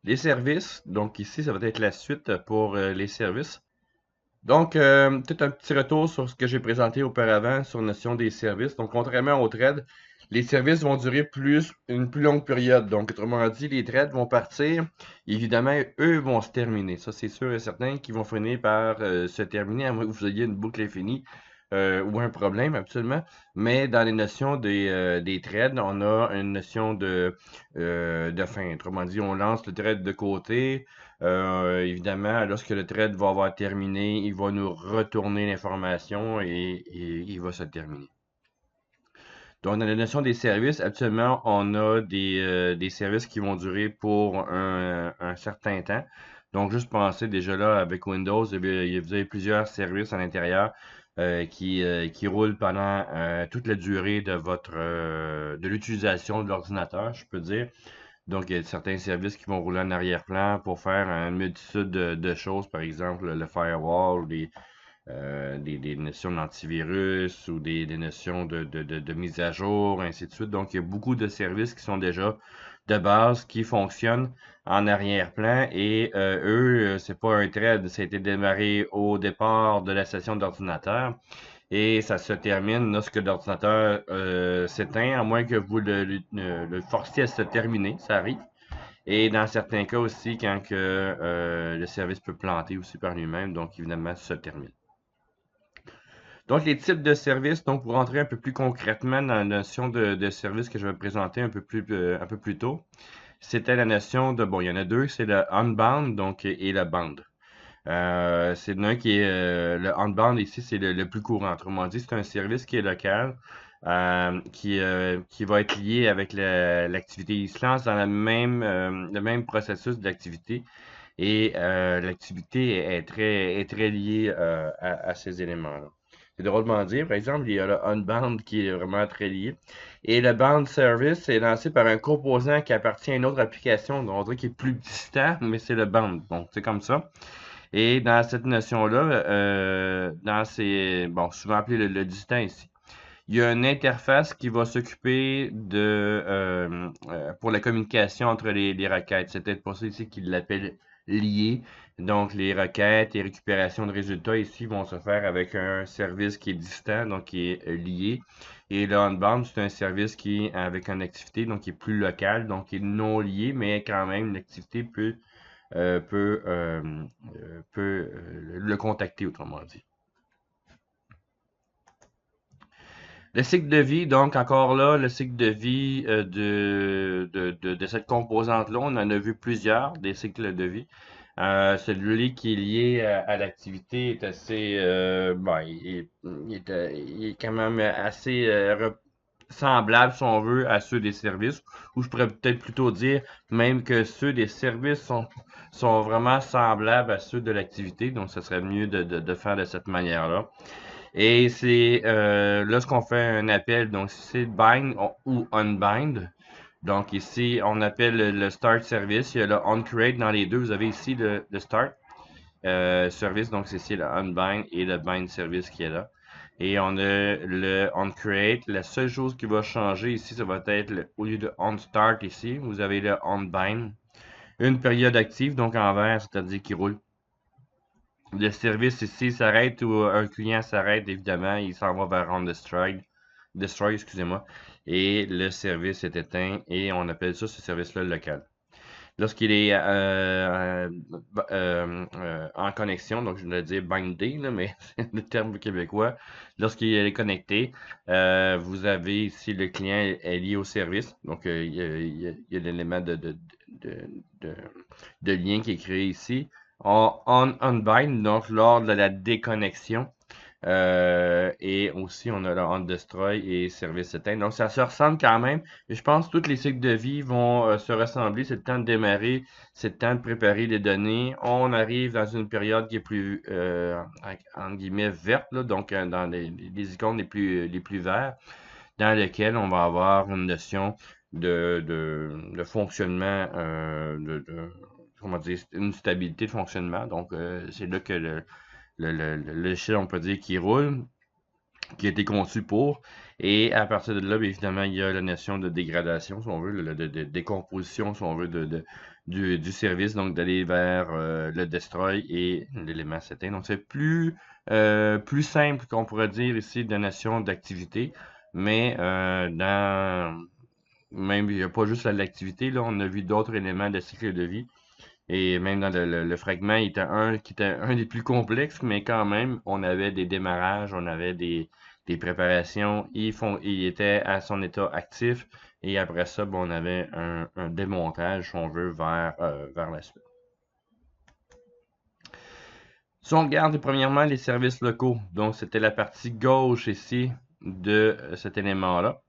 Les services, donc ici, ça va être la suite pour les services. Donc, peut-être un petit retour sur ce que j'ai présenté auparavant sur la notion des services. Donc, contrairement aux trades, les services vont durer une plus longue période. Donc, autrement dit, les trades vont partir. Évidemment, eux vont se terminer. Ça, c'est sûr et certain qu'ils vont finir par se terminer, à moins que vous ayez une boucle infinie ou un problème, absolument. Mais dans les notions des trades, on a une notion de fin. Autrement dit, on lance le trade de côté. Évidemment, lorsque le trade va avoir terminé, il va nous retourner l'information et il va se terminer. Donc, dans la notion des services, actuellement, on a des services qui vont durer pour un certain temps. Donc, juste pensez déjà là, avec Windows, vous avez plusieurs services à l'intérieur qui roulent pendant toute la durée de l'utilisation de l'ordinateur, je peux dire. Donc, il y a certains services qui vont rouler en arrière-plan pour faire une multitude de choses, par exemple le firewall, des notions d'antivirus ou des notions de mise à jour, ainsi de suite. Donc, il y a beaucoup de services qui sont déjà de base, qui fonctionnent en arrière-plan et eux, c'est pas un thread, ça a été démarré au départ de la session d'ordinateur et ça se termine lorsque l'ordinateur s'éteint, à moins que vous le forciez à se terminer, ça arrive. Et dans certains cas aussi, quand que, le service peut planter aussi par lui-même, donc évidemment, ça se termine. Donc, les types de services, donc pour rentrer un peu plus concrètement dans la notion de service que je vais présenter un peu plus tôt, c'était la notion de, bon, il y en a deux, c'est le unbound donc, et le bound. C'est l'un qui est le unbound ici, c'est le plus courant. Autrement dit, c'est un service qui est local, qui va être lié avec l'activité. Il se lance dans le même processus d'activité et l'activité est très liée à ces éléments-là. C'est drôlement dire, par exemple, il y a le unbound qui est vraiment très lié. Et le bound service est lancé par un composant qui appartient à une autre application, donc on dirait qu'il est plus distant, mais c'est le bound. Donc, c'est comme ça. Et dans cette notion-là, bon, souvent appelé le distant ici, il y a une interface qui va s'occuper pour la communication entre les requêtes. C'est peut-être pour ça ici qu'il l'appelle lié. Donc, les requêtes et récupération de résultats ici vont se faire avec un service qui est distant, donc qui est lié. Et le onbound, c'est un service qui est avec une activité, donc qui est plus local, donc qui est non lié, mais quand même l'activité euh, peut, euh, le contacter, autrement dit. Le cycle de vie, donc encore là, le cycle de vie de cette composante-là, on en a vu plusieurs, des cycles de vie. Celui qui est lié à l'activité est assez, bon, il est quand même assez semblable, si on veut, à ceux des services, ou je pourrais peut-être plutôt dire même que ceux des services sont vraiment semblables à ceux de l'activité, donc ce serait mieux de faire de cette manière-là. Et c'est lorsqu'on fait un appel, donc si c'est bind ou unbind. Donc ici, on appelle le start service. Il y a le onCreate dans les deux. Vous avez ici le start service, donc c'est ici le unbind et le bind service qui est là. Et on a le onCreate. La seule chose qui va changer ici, ça va être au lieu de onStart ici, vous avez le onBind. Une période active, donc en vert, c'est-à-dire qui roule. Le service ici s'arrête ou un client s'arrête, évidemment, il s'en va vers destroy, excusez-moi, et le service est éteint et on appelle ça ce service-là local. Lorsqu'il est en connexion, donc je voulais dire bindé, là, mais c'est le terme québécois, lorsqu'il est connecté, vous avez ici le client est lié au service, donc il y a l'élément de, de, de lien qui est créé ici. Unbind, donc lors de la déconnexion. Et aussi, on a le on destroy et service éteint. Donc, ça se ressemble quand même. Et je pense que tous les cycles de vie vont se ressembler. C'est le temps de démarrer, c'est le temps de préparer les données. On arrive dans une période qui est plus, entre guillemets, verte, là, donc dans les icônes les plus verts, dans lesquelles on va avoir une notion de fonctionnement, comment dire, une stabilité de fonctionnement. Donc, c'est là que le logiciel, on peut dire, qui roule. qui a été conçu pour. Et à partir de là, bien évidemment, il y a la notion de dégradation, si on veut, de décomposition, si on veut, du service, donc d'aller vers le destroy et l'élément s'éteint. Donc c'est plus simple qu'on pourrait dire ici de notion d'activité, mais même il n'y a pas juste l'activité, là, on a vu d'autres éléments de cycle de vie. Et même dans le fragment, il était qui était un des plus complexes, mais quand même, on avait des démarrages, on avait des préparations. Il était à son état actif. Et après ça, bon, on avait un démontage, si on veut, vers la suite. Si on regarde premièrement les services locaux, donc c'était la partie gauche ici de cet élément-là.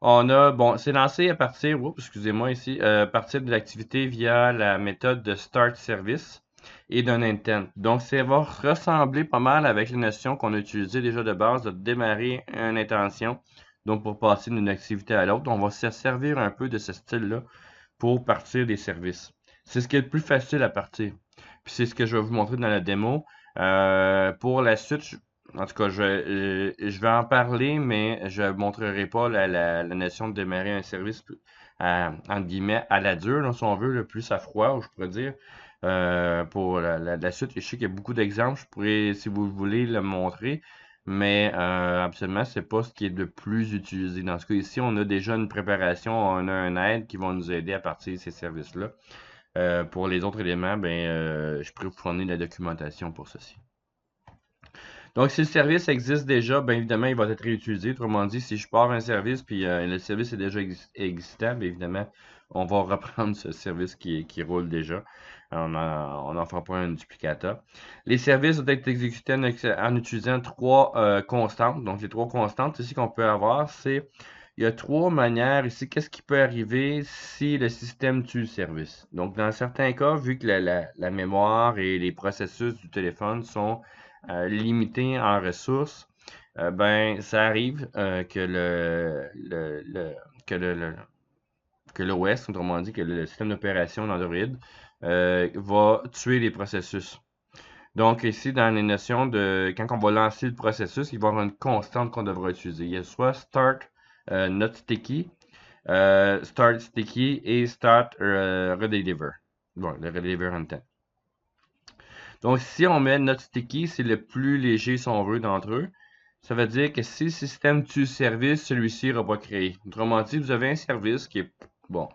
On a, bon, c'est lancé à partir, oups, excusez-moi ici, à partir de l'activité via la méthode de start service et d'un intent. Donc, ça va ressembler pas mal avec les notions qu'on a utilisées déjà de base de démarrer une intention. Donc, pour passer d'une activité à l'autre, on va se servir un peu de ce style-là pour partir des services. C'est ce qui est le plus facile à partir. Puis c'est ce que je vais vous montrer dans la démo. Pour la suite, en tout cas, je vais en parler, mais je ne montrerai pas la notion de démarrer un service entre guillemets à la dure, là, si on veut, le plus à froid, je pourrais dire. Pour la suite, je sais qu'il y a beaucoup d'exemples, je pourrais, si vous voulez, le montrer, mais absolument, c'est pas ce qui est le plus utilisé. Dans ce cas ici, on a déjà une préparation, on a un aide qui va nous aider à partir de ces services-là. Pour les autres éléments, ben, je pourrais vous fournir la documentation pour ceci. Donc, si le service existe déjà, bien évidemment, il va être réutilisé. Autrement dit, si je pars un service puis le service est déjà existant, bien évidemment, on va reprendre ce service qui roule déjà. On n'en fera pas un duplicata. Les services doivent être exécutés en utilisant trois constantes. Donc, les trois constantes ici qu'on peut avoir, c'est il y a trois manières ici. Qu'est-ce qui peut arriver si le système tue le service? Donc, dans certains cas, vu que la mémoire et les processus du téléphone sont limités en ressources, ben, ça arrive que l'OS, autrement dit, que le système d'opération d'Android, va tuer les processus. Donc, ici, dans les notions de quand on va lancer le processus, il va y avoir une constante qu'on devra utiliser. Il y a soit start not sticky, start sticky et start redeliver. Bon, le redeliver intent. Donc, si on met not sticky, c'est le plus léger, si on veut, d'entre eux. Ça veut dire que si le système tue le service, celui-ci ne sera pas créé. Autrement dit, vous avez un service qui est, bon,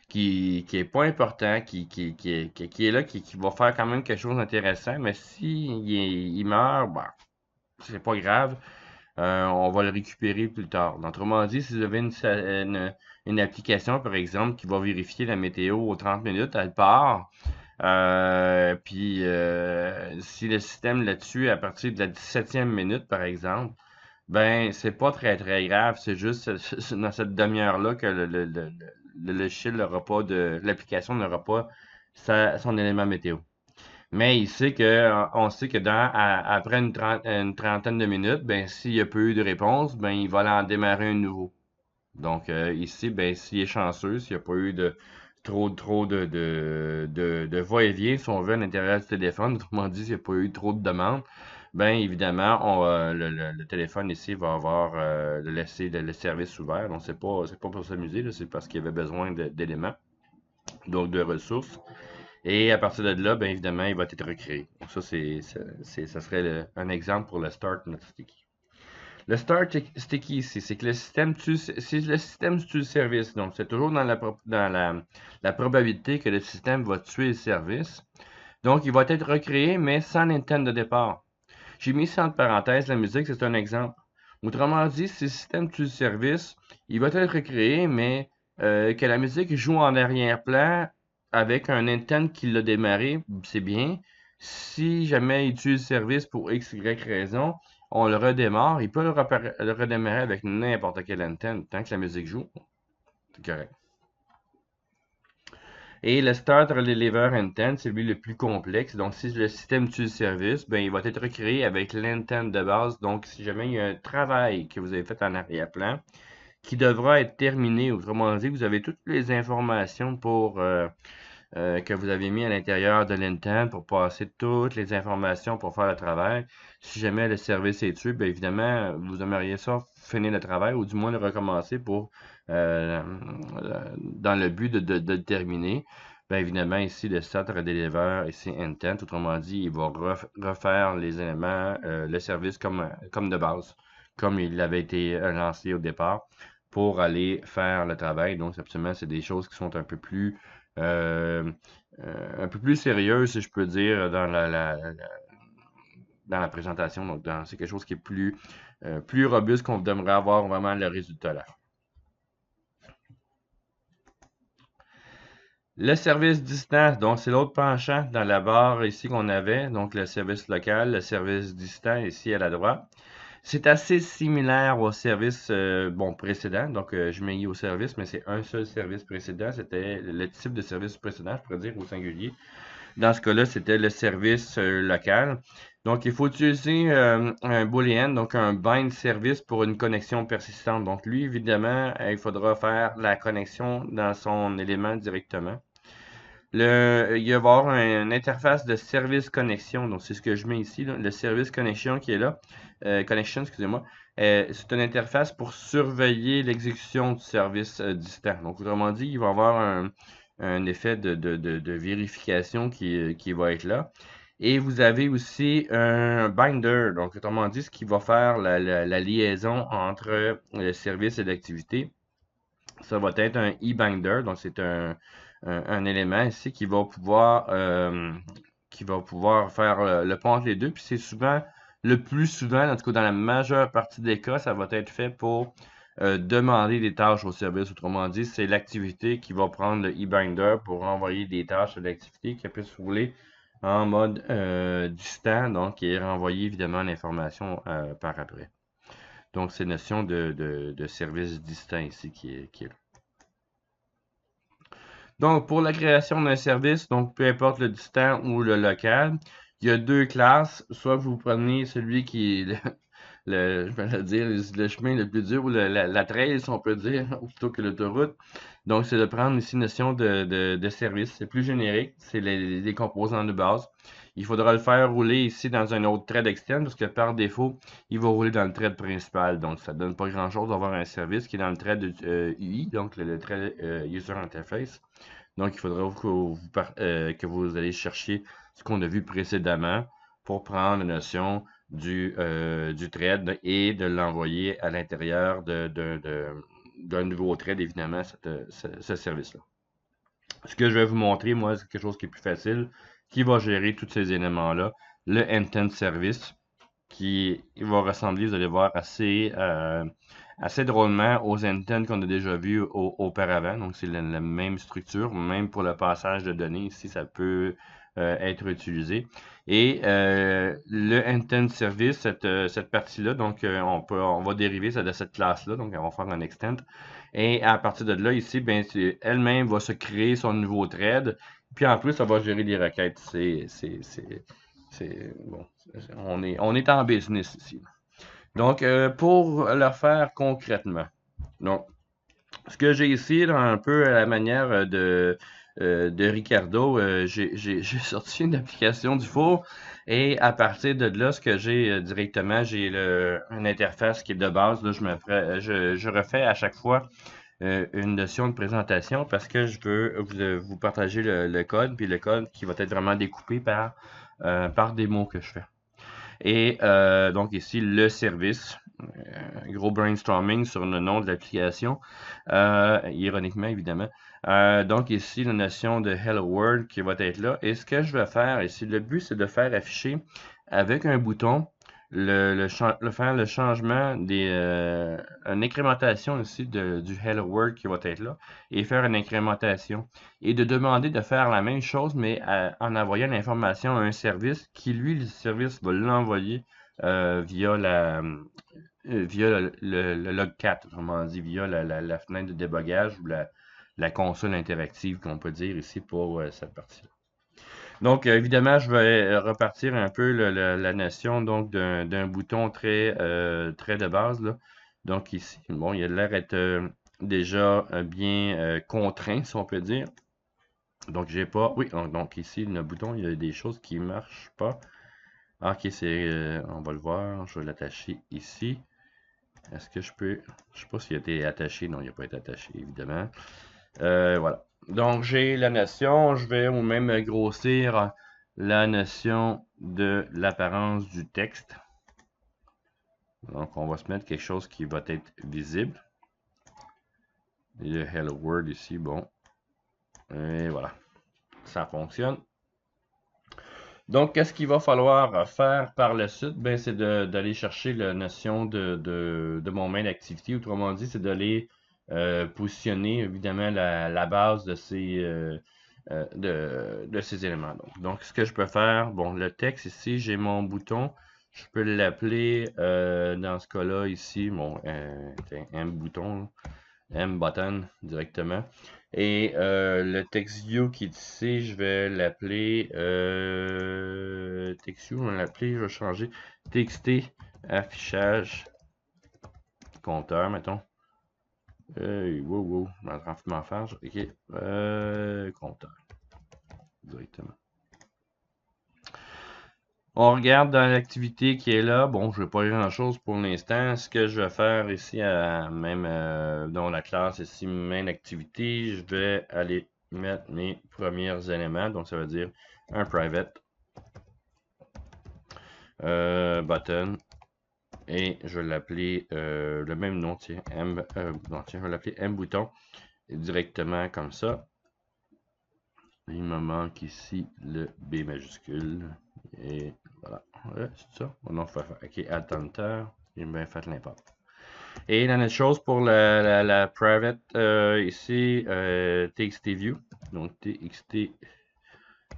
qui est pas important, qui est là, qui va faire quand même quelque chose d'intéressant, mais si il meurt, bah, c'est pas grave. On va le récupérer plus tard. Autrement dit, si vous avez une application, par exemple, qui va vérifier la météo aux 30 minutes, elle part. Puis si le système la tue à partir de la 17e minute, par exemple, ben c'est pas très très grave. C'est juste dans cette demi-heure-là que le logiciel n'aura pas l'application n'aura pas son élément météo. Mais on sait que après une trentaine de minutes, ben s'il n'y a pas eu de réponse, ben il va en démarrer un nouveau. Donc ici, ben s'il est chanceux, s'il n'y a pas eu de trop de va-et-vient, si on veut, à l'intérieur du téléphone, autrement dit, s'il n'y a pas eu trop de demandes, ben évidemment, le téléphone ici va avoir laisser le service ouvert. Donc c'est pas pour s'amuser, là, c'est parce qu'il y avait besoin d'éléments, donc de ressources. Et à partir de là, bien évidemment, il va être recréé. Donc ça, ça serait un exemple pour le Start Not Sticky. Le Start Sticky ici, c'est que le système tue le service. Donc, c'est toujours dans la probabilité que le système va tuer le service. Donc, il va être recréé, mais sans l'intent de départ. J'ai mis ça entre parenthèses, la musique, c'est un exemple. Autrement dit, si le système tue le service, il va être recréé, mais que la musique joue en arrière-plan avec un intent qui l'a démarré, c'est bien. Si jamais il tue le service pour X, Y raison, on le redémarre. Il peut le redémarrer avec n'importe quel intent. Tant que la musique joue, c'est correct. Et le Start Deliver Intent, c'est lui le plus complexe. Donc, si le système tue le service, ben, il va être recréé avec l'intent de base. Donc, si jamais il y a un travail que vous avez fait en arrière-plan qui devra être terminé, autrement dit, vous avez toutes les informations pour que vous avez mis à l'intérieur de l'intent pour passer toutes les informations pour faire le travail. Si jamais le service est tué, bien évidemment, vous aimeriez ça finir le travail ou du moins le recommencer pour dans le but de le terminer. Bien évidemment, ici, le set deliver, ici intent, autrement dit, il va refaire les éléments, le service comme de base, comme il avait été lancé au départ, pour aller faire le travail. Donc, absolument, c'est des choses qui sont euh, un peu plus sérieuses, si je peux dire, dans la présentation. Donc, c'est quelque chose qui est plus robuste, qu'on devrait avoir vraiment le résultat là. Le service distant, donc c'est l'autre penchant dans la barre ici qu'on avait, donc le service local, le service distant ici à la droite. C'est assez similaire au service précédent, donc je mets I au service, mais c'est un seul service précédent, c'était le type de service précédent, je pourrais dire au singulier. Dans ce cas-là, c'était le service local. Donc, il faut utiliser un boolean, donc un bind service pour une connexion persistante. Donc, lui, évidemment, il faudra faire la connexion dans son élément directement. Il va y avoir une interface de service connexion. Donc, c'est ce que je mets ici, là, le service connexion qui est là. Connection, excusez-moi. C'est une interface pour surveiller l'exécution du service distant. Donc, autrement dit, il va y avoir un effet de vérification qui va être là. Et vous avez aussi un binder. Donc, autrement dit, ce qui va faire la liaison entre le service et l'activité. Ça va être un e-binder. Donc, c'est un élément ici qui va pouvoir faire le pont entre les deux. Puis c'est souvent, le plus souvent, en tout cas dans la majeure partie des cas, ça va être fait pour demander des tâches au service. Autrement dit, c'est l'activité qui va prendre le e-binder pour envoyer des tâches à l'activité qui puisse rouler en mode distant, donc et renvoyer évidemment l'information par après. Donc, c'est notion de service distant ici qui est là. Donc, pour la création d'un service, donc peu importe le distant ou le local, il y a deux classes. Soit vous prenez celui qui est je vais le dire, le chemin le plus dur ou la trail, si on peut dire, plutôt que l'autoroute. Donc, c'est de prendre ici notion de service. C'est plus générique. C'est les composants de base. Il faudra le faire rouler ici dans un autre thread externe parce que par défaut, il va rouler dans le thread principal. Donc, ça ne donne pas grand-chose d'avoir un service qui est dans le thread UI, donc le thread User Interface. Donc, il faudra que vous allez chercher ce qu'on a vu précédemment pour prendre la notion du thread et de l'envoyer à l'intérieur d'un nouveau thread, évidemment, ce service-là. Ce que je vais vous montrer, moi, c'est quelque chose qui est plus facile, qui va gérer tous ces éléments-là. Le intent service, qui va ressembler, vous allez voir, assez drôlement aux intents qu'on a déjà vus auparavant. Donc, c'est la même structure, même pour le passage de données. Ici, ça peut être utilisé. Et le intent service, cette partie-là, donc on va dériver ça de cette classe-là. Donc, on va faire un extent. Et à partir de là, ici, ben, elle-même va se créer son nouveau thread. Puis en plus, ça va gérer des requêtes. Bon, on est en business ici. Donc, pour le faire concrètement. Donc, ce que j'ai ici, là, un peu à la manière de Ricardo, j'ai sorti une application du four et à partir de là, ce que j'ai directement, j'ai une interface qui est de base. Là, je refais à chaque fois une notion de présentation parce que je veux vous partager le code, puis le code qui va être vraiment découpé par des mots que je fais. Et donc ici, le service, gros brainstorming sur le nom de l'application, ironiquement évidemment. Donc ici, la notion de Hello World qui va être là. Et ce que je vais faire ici, le but c'est de faire afficher avec un bouton faire le changement une incrémentation ici du Hello World qui va être là et faire une incrémentation et de demander de faire la même chose mais en envoyant l'information à un service qui lui le service va l'envoyer via le logcat, autrement dit via la fenêtre de débogage ou la console interactive qu'on peut dire ici pour cette partie-là. Donc, évidemment, je vais repartir un peu la notion donc d'un bouton très de base, là. Donc ici, bon, il a l'air d'être déjà bien contraint, si on peut dire. Donc, j'ai pas. Oui, donc ici, le bouton, il y a des choses qui marchent pas. Ah, ok, on va le voir. Je vais l'attacher ici. Est-ce que je peux. Je sais pas s'il a été attaché. Non, il n'a pas été attaché, évidemment. Voilà. Donc, j'ai la notion. Je vais ou même grossir la notion de l'apparence du texte. Donc, on va se mettre quelque chose qui va être visible. Et le Hello World ici, bon. Et voilà. Ça fonctionne. Donc, qu'est-ce qu'il va falloir faire par la suite? Ben, c'est d'aller chercher la notion de mon main d'activité. Autrement dit, c'est d'aller positionner, évidemment, la base de ces éléments. Donc, ce que je peux faire, bon, le texte ici, j'ai mon bouton. Je peux l'appeler, dans ce cas-là, ici, mon M bouton, M button directement. Et le TextView qui est ici, je vais l'appeler TextView, je vais changer TXT affichage compteur, mettons. Wow, je m'en faire. Ok, compteur directement. On regarde dans l'activité qui est là. Bon, je ne vais pas grand chose pour l'instant. Ce que je vais faire ici, même dans la classe ici, main activité, je vais aller mettre mes premiers éléments. Donc, ça veut dire un private button. Et je vais l'appeler le même nom, tiens, je vais l'appeler M bouton. Et directement comme ça. Il me manque ici le B majuscule. Et voilà. Ouais, c'est ça. Mon nom fait. OK, attenter. J'ai bien fait l'import. Et la même chose pour la private ici, TXT view. Donc TXT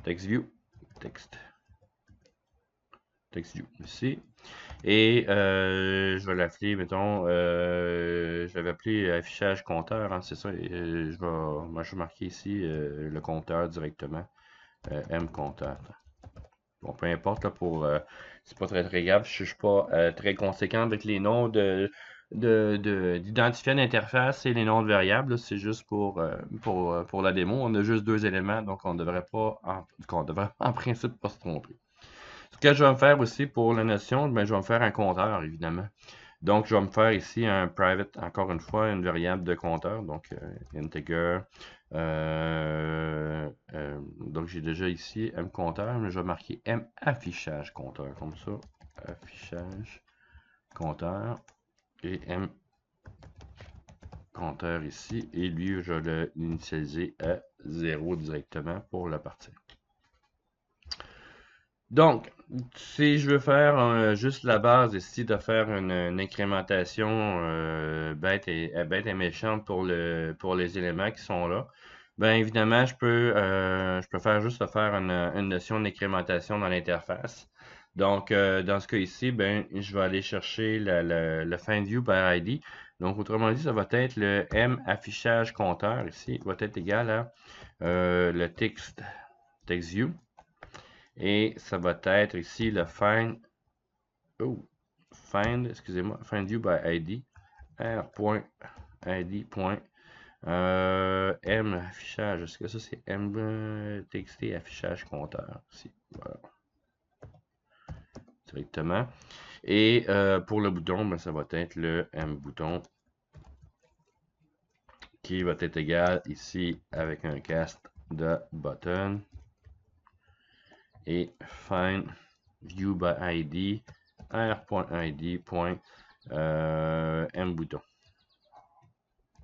text view. Text view ici. Et je vais l'appeler, mettons, je l'avais appelé affichage compteur, hein, c'est ça. Moi, je vais marquer ici le compteur directement. M compteur. Bon, peu importe, là, c'est pas très grave. Je suis pas très conséquent avec les noms d'identifiants d'interface et les noms de variables. C'est juste pour la démo. On a juste deux éléments, donc on devrait en principe pas se tromper. Ce que je vais me faire aussi pour la notion, ben, je vais me faire un compteur, évidemment. Donc, je vais me faire ici un private, encore une fois, une variable de compteur, donc integer. Donc, j'ai déjà ici M compteur, mais je vais marquer M affichage compteur, comme ça. Affichage compteur et M compteur ici. Et lui, je vais l'initialiser à 0 directement pour la partie. Donc, si je veux faire juste la base ici de faire une incrémentation bête et méchante pour les éléments qui sont là, bien évidemment, je peux faire juste faire une notion d'incrémentation dans l'interface. Donc, dans ce cas ici, ben, je vais aller chercher le FindView by ID. Donc, autrement dit, ça va être le M affichage compteur ici, va être égal à le TextView. Et ça va être ici le find view by ID, r.id. M affichage, est-ce que ça c'est M TXT affichage compteur ici, voilà, directement. Et pour le bouton, ben, ça va être le M bouton qui va être égal ici avec un cast de button et find view by ID r.id. M bouton.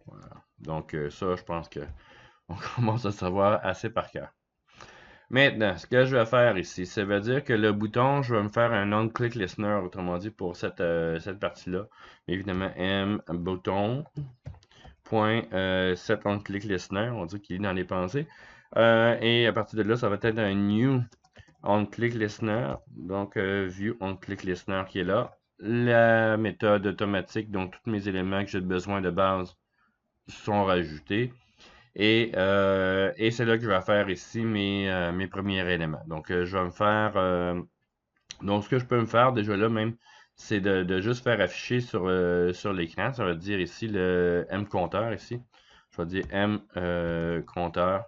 Voilà. Donc ça, je pense que on commence à savoir assez par cœur. Maintenant, ce que je vais faire ici, ça veut dire que le bouton, je vais me faire un on-click listener, autrement dit, pour cette partie-là. Évidemment, M bouton point set on-click listener, on dit qu'il est dans les pensées. Et à partir de là, ça va être un new on-click listener, donc view on-click listener qui est là. La méthode automatique, donc tous mes éléments que j'ai besoin de base sont rajoutés. Et c'est là que je vais faire ici mes premiers éléments. Donc, je vais me faire. Donc, ce que je peux me faire déjà là même, c'est de juste faire afficher sur l'écran. Ça va dire ici le M compteur ici. Je vais dire M compteur.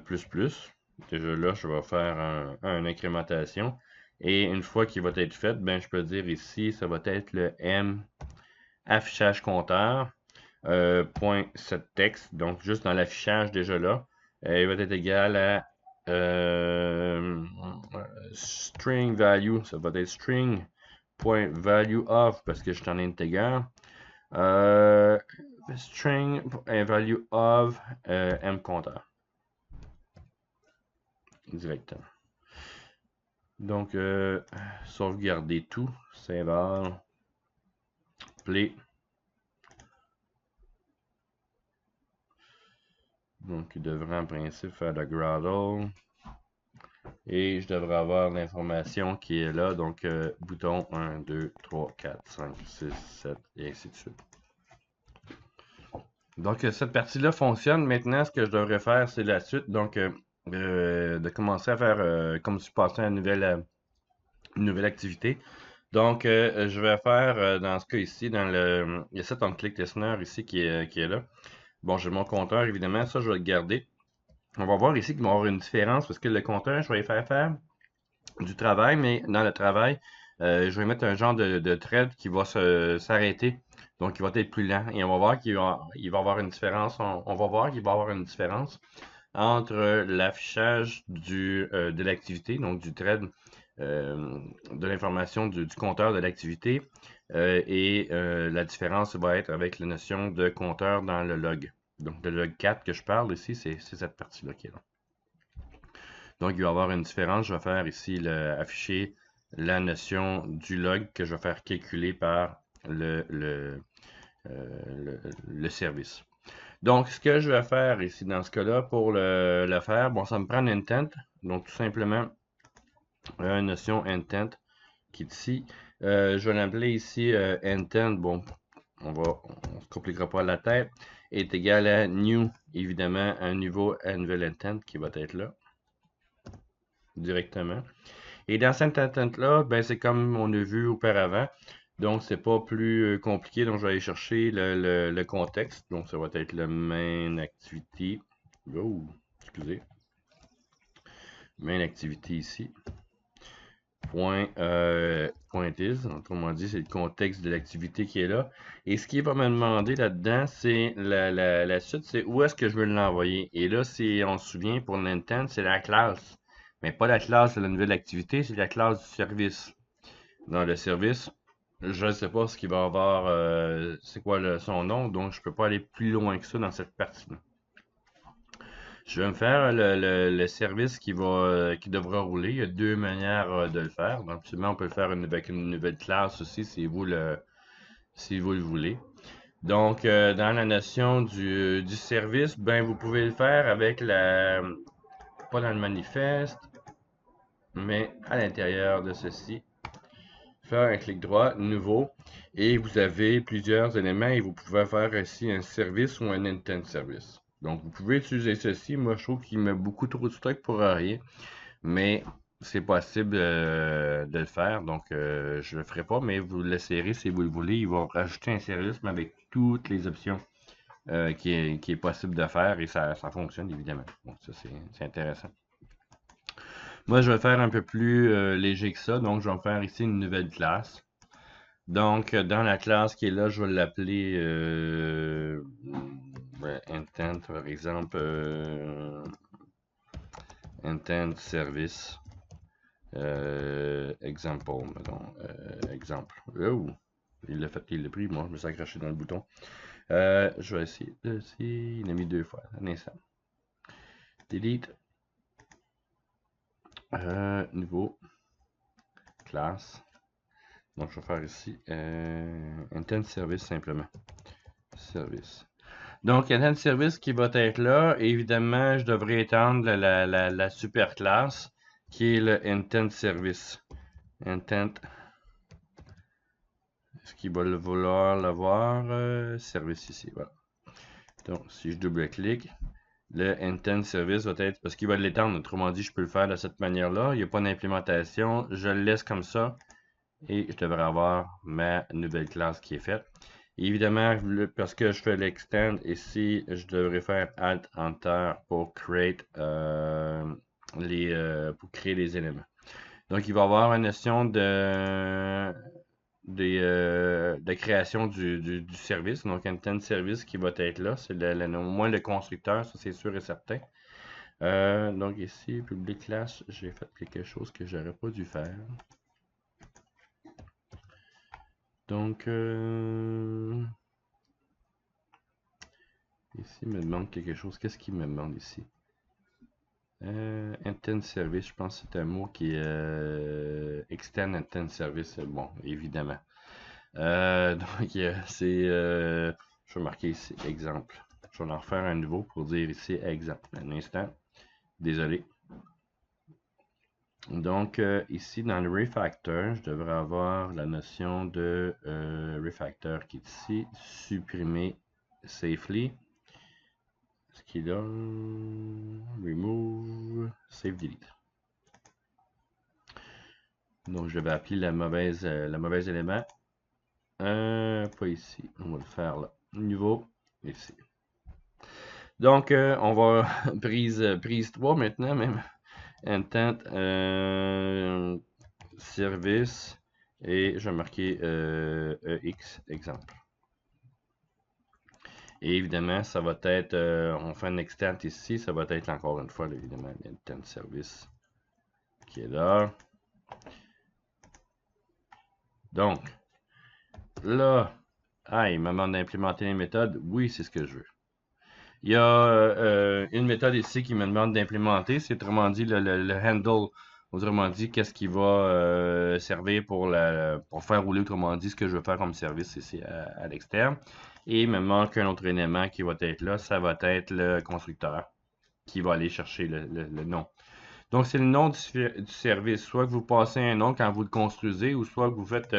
plus. Déjà là, je vais faire une incrémentation. Et une fois qu'il va être fait, ben, je peux dire ici, ça va être le M affichage compteur, point setText. Donc, juste dans l'affichage déjà là, il va être égal à string value. Ça va être string point value of parce que je suis en integer. String value of M compteur. Directement. Donc, sauvegarder tout, Saint-Var, play. Donc, il devrait en principe faire le Gradle. Et je devrais avoir l'information qui est là. Donc, bouton 1, 2, 3, 4, 5, 6, 7 et ainsi de suite. Donc, cette partie-là fonctionne. Maintenant, ce que je devrais faire, c'est la suite. Donc, de commencer à faire comme si je passais à une nouvelle activité. Donc, je vais faire dans ce cas ici, il y a cet on-click listener ici qui est là. Bon, j'ai mon compteur, évidemment, ça, je vais le garder. On va voir ici qu'il va y avoir une différence parce que le compteur, je vais y faire du travail, mais dans le travail, je vais mettre un genre de thread qui va s'arrêter. Donc, il va être plus lent. Et on va voir qu'il va avoir une différence. On va voir qu'il va y avoir une différence entre l'affichage de l'activité, donc du thread de l'information du compteur de l'activité et la différence va être avec la notion de compteur dans le log. Donc, le log 4 que je parle ici, c'est cette partie-là qui est là. Donc, il va y avoir une différence. Je vais faire ici afficher la notion du log que je vais faire calculer par le service. Donc, ce que je vais faire ici dans ce cas-là pour le faire, bon, ça me prend un intent. Donc, tout simplement, une notion intent qui est ici. Je vais l'appeler ici intent. Bon, on ne se compliquera pas la tête. Est égal à new, évidemment, un nouvel intent qui va être là directement. Et dans cette intent-là, ben, c'est comme on a vu auparavant. Donc, c'est pas plus compliqué. Donc, je vais aller chercher le contexte. Donc, ça va être le main activity. Oh, excusez. Main activity ici. Point is. Autrement dit, c'est le contexte de l'activité qui est là. Et ce qui va me demander là-dedans, c'est la suite, c'est où est-ce que je veux l'envoyer. Et là, si on se souvient, pour l'intent, c'est la classe. Mais pas la classe de la nouvelle activité, c'est la classe du service. Dans le service, je ne sais pas ce qu'il va avoir, c'est quoi son nom, donc je ne peux pas aller plus loin que ça dans cette partie-là. Je vais me faire le service qui devra rouler. Il y a deux manières de le faire. Donc, absolument, on peut le faire avec une nouvelle classe aussi si vous le voulez. Donc, dans la notion du service, ben vous pouvez le faire avec pas dans le manifeste, mais à l'intérieur de ceci. Faire un clic droit, nouveau, et vous avez plusieurs éléments et vous pouvez faire ici un service ou un intent service. Donc, vous pouvez utiliser ceci. Moi, je trouve qu'il met beaucoup trop de stock pour rien, mais c'est possible de le faire. Donc, je le ferai pas, mais vous l'essayerez si vous le voulez. Il va rajouter un service, mais avec toutes les options qui est possible de faire et ça fonctionne évidemment. Donc, ça, c'est intéressant. Moi, je vais faire un peu plus léger que ça. Donc, je vais faire ici une nouvelle classe. Donc, dans la classe qui est là, je vais l'appeler intent, par exemple, intent service, example, mettons, exemple. Oh, il l'a fait, il l'a pris, moi, je me suis accroché dans le bouton. Je vais essayer, il a mis deux fois, un instant. Delete, nouveau, classe. Donc, je vais faire ici intent service simplement. Service. Donc, il y a un service qui va être là. Évidemment, je devrais étendre la super classe qui est le intent service. Intent. Est-ce qu'il va vouloir l'avoir? Service ici. Voilà. Donc, si je double-clique, le intent service va être, parce qu'il va l'étendre. Autrement dit, je peux le faire de cette manière-là. Il n'y a pas d'implémentation. Je le laisse comme ça. Et je devrais avoir ma nouvelle classe qui est faite. Évidemment, parce que je fais l'extend ici, je devrais faire Alt Enter pour create pour créer les éléments. Donc, il va y avoir une notion de création du service, donc intent service qui va être là. C'est au moins le constructeur, ça c'est sûr et certain. Donc ici, public class, j'ai fait quelque chose que j'aurais pas dû faire. Donc, ici, il me demande quelque chose. Qu'est-ce qu'il me demande ici? Intent service, je pense que c'est un mot qui est extend intent service. Bon, évidemment. Donc, c'est. Je vais marquer ici exemple. Je vais en refaire un nouveau pour dire ici exemple. Un instant. Désolé. Donc, ici, dans le refactor, je devrais avoir la notion de refactor qui est ici. Supprimer safely. Ce qui est là. Remove. Save delete. Donc, je vais appeler la mauvaise élément. Pas ici. On va le faire là. Nouveau. Ici. Donc, on va prise 3 maintenant, même. Intent service. Et je vais marquer EX exemple. Et évidemment, ça va être, on fait un extent ici, ça va être encore une fois, évidemment, l'intent service qui est là. Donc, là, il me demande d'implémenter les méthodes. Oui, c'est ce que je veux. Il y a une méthode ici qui me demande d'implémenter, c'est autrement dit le handle. Autrement dit, qu'est-ce qui va servir pour faire rouler, autrement dit, ce que je veux faire comme service ici à l'externe. Et il me manque un autre élément qui va être là, ça va être le constructeur qui va aller chercher le nom. Donc, c'est le nom du service. Soit que vous passez un nom quand vous le construisez, ou soit que vous faites,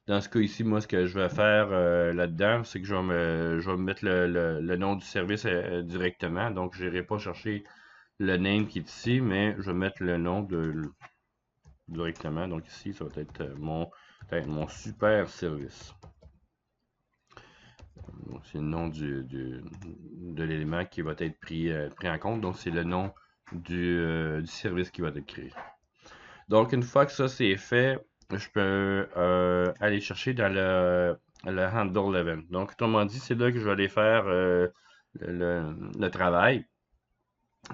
dans ce cas ici, moi, ce que je vais faire là-dedans, c'est que je vais mettre le nom du service directement. Donc, je n'irai pas chercher le name qui est ici, mais je vais mettre le nom directement. Donc, ici, ça va être mon super service. C'est le nom de l'élément qui va être pris en compte. Donc, c'est le nom du service qui va être créé. Donc, une fois que ça c'est fait, je peux aller chercher dans le handle event. Donc, autrement dit, c'est là que je vais aller faire le travail.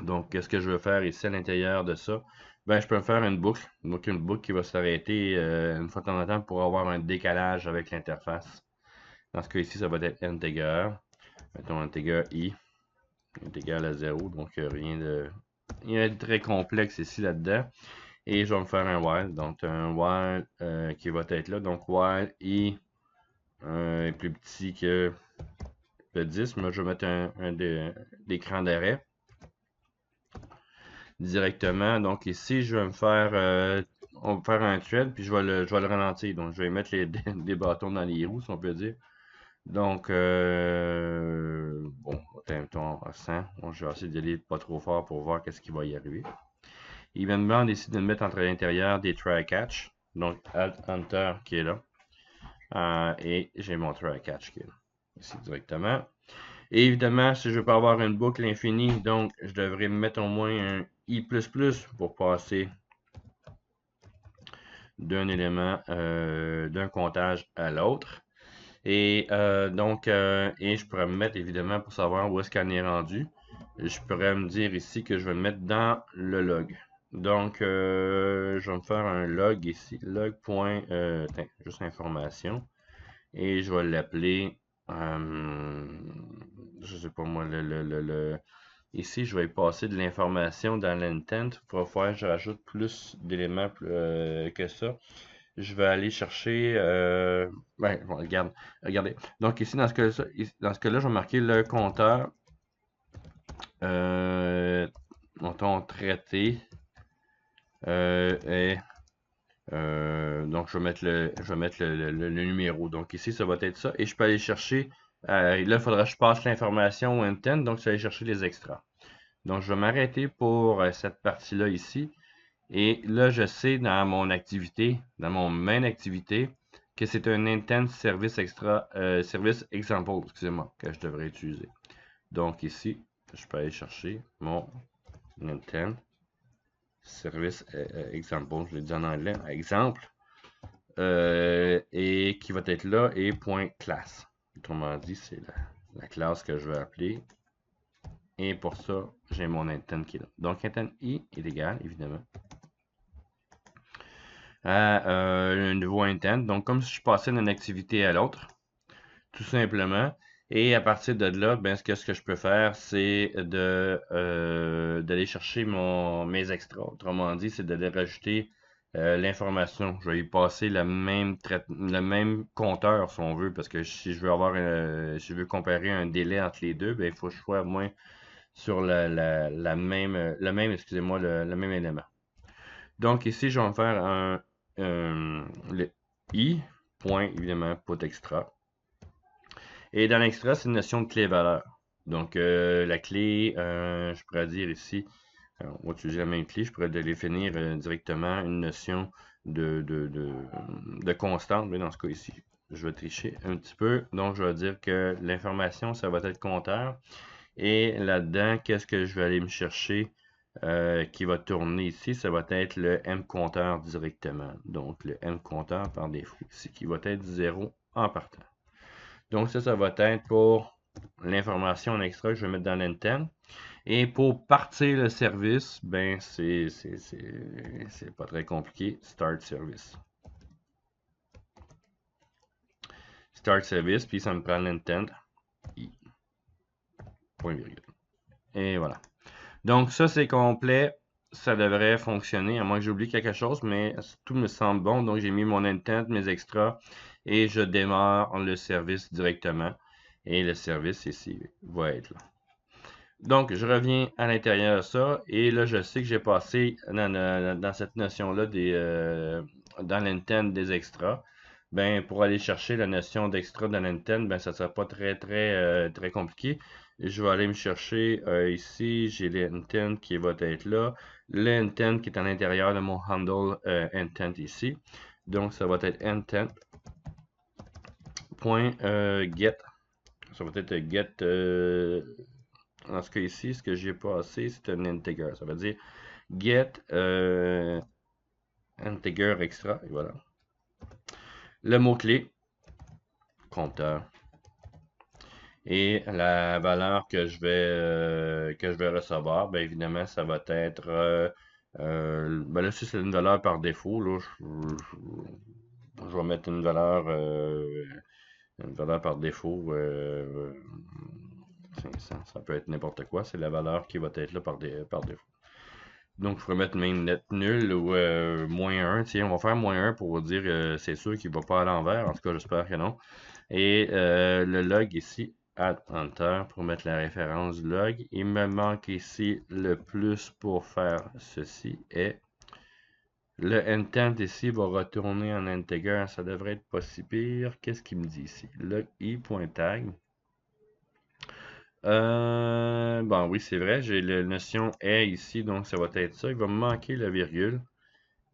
Donc, qu'est-ce que je veux faire ici à l'intérieur de ça? Ben, je peux faire une boucle. Donc, une boucle qui va s'arrêter une fois de temps en temps pour avoir un décalage avec l'interface. Dans ce cas ici, ça va être integer. Mettons integer i est égal à 0. Donc, rien de très complexe ici là-dedans. Et je vais me faire un while. Donc, un while qui va être là. Donc, while i est plus petit que le 10. Mais je vais mettre un d'écran d'arrêt directement. Donc, ici, je vais me faire on va faire un thread, puis je vais le ralentir. Donc, je vais mettre des bâtons dans les roues, si on peut dire. Donc, bon, mettons à 100. Bon, je vais essayer d'y aller pas trop fort pour voir qu'est-ce qui va y arriver. Il me demande ici de le mettre entre l'intérieur des try catch. Donc, Alt Enter qui est là. Et j'ai mon try catch qui est là. Ici directement. Et évidemment, si je veux pas avoir une boucle infinie, donc je devrais mettre au moins un i++ pour passer d'un élément, d'un comptage à l'autre. Et donc, je pourrais me mettre évidemment pour savoir où est-ce qu'on est rendu. Je pourrais me dire ici que je vais le mettre dans le log. Donc, je vais me faire un log ici, log. Juste information. Et je vais l'appeler, je sais pas moi, ici, je vais passer de l'information dans l'intent. Pour faire, je rajoute plus d'éléments que ça. Je vais aller chercher, bon, regardez. Donc ici, dans ce cas-là, je vais marquer le compteur, mettons traité, donc je vais mettre le numéro. Donc ici, ça va être ça. Et je peux aller chercher, là, il faudra que je passe l'information au intent, donc je vais aller chercher les extras. Donc je vais m'arrêter pour cette partie-là ici. Et là, je sais dans mon activité, dans mon main activité, que c'est un intent service extra, service example, excusez-moi, que je devrais utiliser. Donc ici, je peux aller chercher mon intent service example, je l'ai dit en anglais, exemple, et qui va être là, et point classe. Autrement dit, c'est la classe que je vais appeler. Et pour ça, j'ai mon intent qui est là. Donc, intent i est égal, évidemment, à un nouveau intent. Donc, comme si je passais d'une activité à l'autre, tout simplement. Et à partir de là, ben, ce que je peux faire, c'est d'aller chercher mes extras. Autrement dit, c'est d'aller rajouter l'information. Je vais y passer le même compteur, si on veut, parce que si je veux avoir si je veux comparer un délai entre les deux, ben, il faut que je sois au moins sur le même élément. Donc ici, je vais me faire le i, point, évidemment, put extra. Et dans l'extra, c'est une notion de clé-valeur. Donc, la clé, je pourrais dire ici, on va utiliser la même clé, je pourrais définir directement une notion de constante, mais dans ce cas ici, je vais tricher un petit peu. Donc, je vais dire que l'information, ça va être compteur. Et là-dedans, qu'est-ce que je vais aller me chercher qui va tourner ici? Ça va être le M compteur directement. Donc, le M compteur par défaut ici, qui va être 0 en partant. Donc, ça va être pour l'information en extra que je vais mettre dans l'intent. Et pour partir le service, ben, c'est pas très compliqué. Start service. Start service, puis ça me prend l'intent. Point virgule. Et voilà. Donc, ça, c'est complet. Ça devrait fonctionner, à moins que j'oublie quelque chose, mais tout me semble bon. Donc, j'ai mis mon intent, mes extras, et je démarre le service directement. Et le service ici va être là. Donc, je reviens à l'intérieur de ça, et là, je sais que j'ai passé dans cette notion-là dans l'intent des extras. Ben, pour aller chercher la notion d'extra dans l'intent, ben, ça ne sera pas très compliqué. Je vais aller me chercher ici, j'ai l'intent qui va être là, l'intent qui est à l'intérieur de mon handle intent ici. Donc, ça va être intent.get. Ça va être get. Dans ce cas ici, ce que j'ai passé, c'est un integer. Ça veut dire get integer extra. Et voilà. Le mot-clé, compteur. Et la valeur que je vais recevoir, bien évidemment, ça va être ben là, si c'est une valeur par défaut, là, je vais mettre une valeur par défaut 500, ça peut être n'importe quoi, c'est la valeur qui va être là par défaut. Donc, je pourrais mettre même net nul ou -1. Tiens, on va faire -1 pour dire c'est sûr qu'il ne va pas à l'envers. En tout cas, j'espère que non. Et le log ici, add enter pour mettre la référence du log. Il me manque ici le plus pour faire ceci. Et le intent ici va retourner en integer. Ça devrait être pas si pire. Qu'est-ce qu'il me dit ici? Log i.tag. Bon, oui, c'est vrai, j'ai la notion est ici, donc ça va être ça. Il va me manquer la virgule.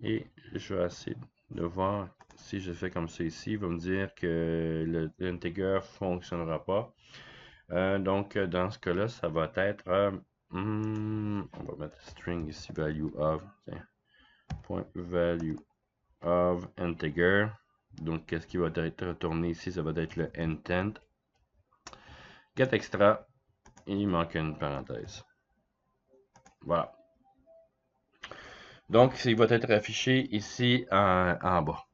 Et je vais essayer de voir si je fais comme ça ici. Il va me dire que l'integer ne fonctionnera pas. Donc, dans ce cas-là, ça va être... on va mettre string ici, value of. Tiens, point value of integer. Donc, qu'est-ce qui va être retourné ici? Ça va être le intent. Get extra. Il manque une parenthèse. Voilà. Donc, il va être affiché ici en bas.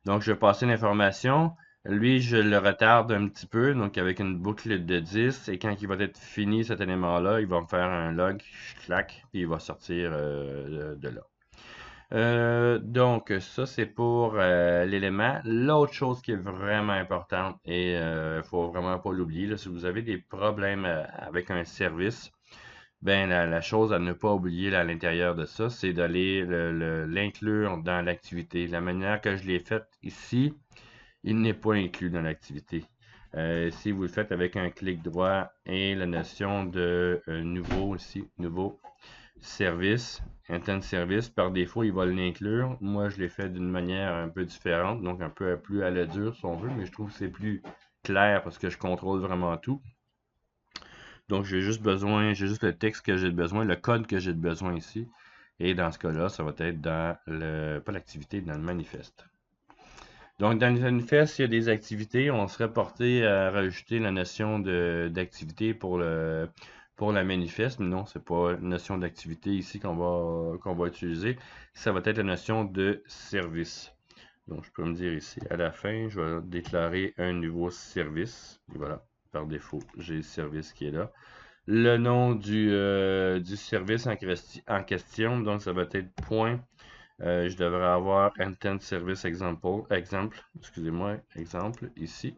Donc, je vais passer l'information. Lui, je le retarde un petit peu, donc avec une boucle de 10. Et quand il va être fini cet élément-là, il va me faire un log, clac, puis il va sortir de là. Donc, ça, c'est pour l'élément. L'autre chose qui est vraiment importante, et il ne faut vraiment pas l'oublier, si vous avez des problèmes avec un service, ben, la chose à ne pas oublier à l'intérieur de ça, c'est d'aller l'inclure dans l'activité. La manière que je l'ai faite ici, il n'est pas inclus dans l'activité. Si vous le faites avec un clic droit et la notion de nouveau ici, nouveau, service, intent service, par défaut, il va l'inclure. Moi, je l'ai fait d'une manière un peu différente, donc un peu plus à la dure, si on veut, mais je trouve que c'est plus clair parce que je contrôle vraiment tout. Donc, j'ai juste le texte que j'ai besoin, le code que j'ai besoin ici. Et dans ce cas-là, ça va être dans pas l'activité, dans le manifeste. Donc, dans le manifeste, il y a des activités. On serait porté à rajouter la notion d'activité pour la manifeste. Mais non, c'est pas une notion d'activité ici qu'on va utiliser. Ça va être la notion de service. Donc, je peux me dire ici, à la fin, je vais déclarer un nouveau service. Et voilà, par défaut, j'ai le service qui est là. Le nom du service en question, donc ça va être point. Je devrais avoir intent service exemple, excusez-moi, exemple ici.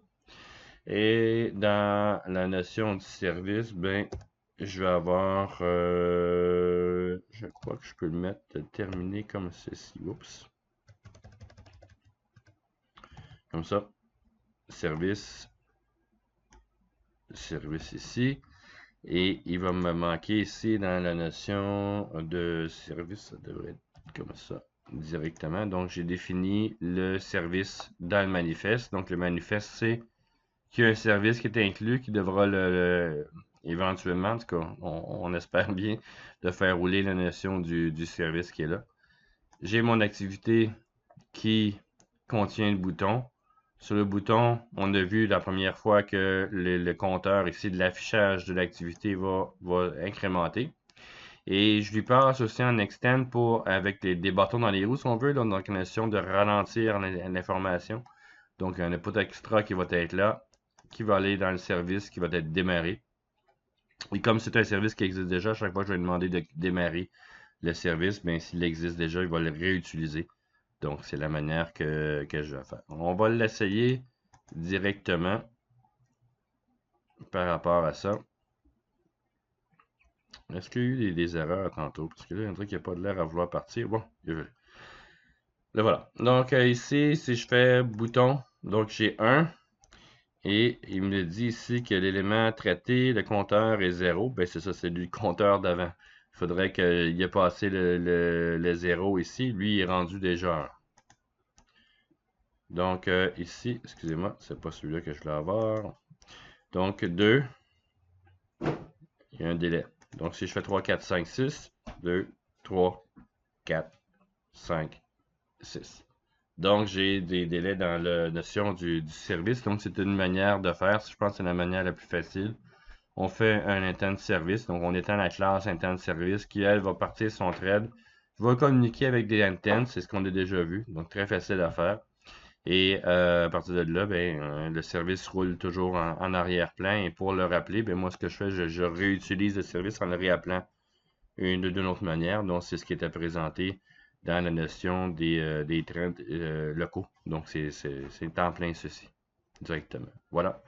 Et dans la notion du service, ben, je vais avoir, je crois que je peux le mettre terminé comme ceci. Oups. Comme ça. Service ici. Et il va me manquer ici dans la notion de service, ça devrait être comme ça directement. Donc, j'ai défini le service dans le manifeste. Donc, le manifeste, c'est qu'il y a un service qui est inclus, qui devra éventuellement, en tout cas, on espère bien, de faire rouler la notion du service qui est là. J'ai mon activité qui contient le bouton. Sur le bouton, on a vu la première fois que le compteur ici de l'affichage de l'activité va incrémenter. Et je lui passe aussi en extend avec des bâtons dans les roues, si on veut, là, donc une notion de ralentir l'information. Donc, un input extra qui va être là, qui va aller dans le service, qui va être démarré. Et comme c'est un service qui existe déjà, à chaque fois que je vais demander de démarrer le service, bien, s'il existe déjà, il va le réutiliser. Donc, c'est la manière que je vais faire. On va l'essayer directement par rapport à ça. Est-ce qu'il y a eu des erreurs tantôt? Parce que là, il y a un truc qui n'a pas de l'air à vouloir partir. Bon, là voilà. Donc, ici, si je fais bouton, donc j'ai 1. Et il me dit ici que l'élément traité, le compteur est 0. Ben, c'est ça, c'est le compteur d'avant. Il faudrait qu'il ait passé le 0 ici. Lui, il est rendu déjà 1. Donc, ici, excusez-moi, c'est pas celui-là que je voulais avoir. Donc, 2, il y a un délai. Donc, si je fais 3, 4, 5, 6, 2, 3, 4, 5, 6. Donc, j'ai des délais dans la notion du service. Donc, c'est une manière de faire. Je pense que c'est la manière la plus facile. On fait un intent service. Donc, on étend la classe intent service qui, elle, va partir son thread. Va communiquer avec des intents. C'est ce qu'on a déjà vu. Donc, très facile à faire. Et à partir de là, ben, le service roule toujours en arrière-plan. Et pour le rappeler, ben, moi, ce que je fais, je réutilise le service en le réappelant d'une autre manière. Donc, c'est ce qui était présenté dans la notion des trends locaux. Donc, c'est en plein ceci, directement. Voilà.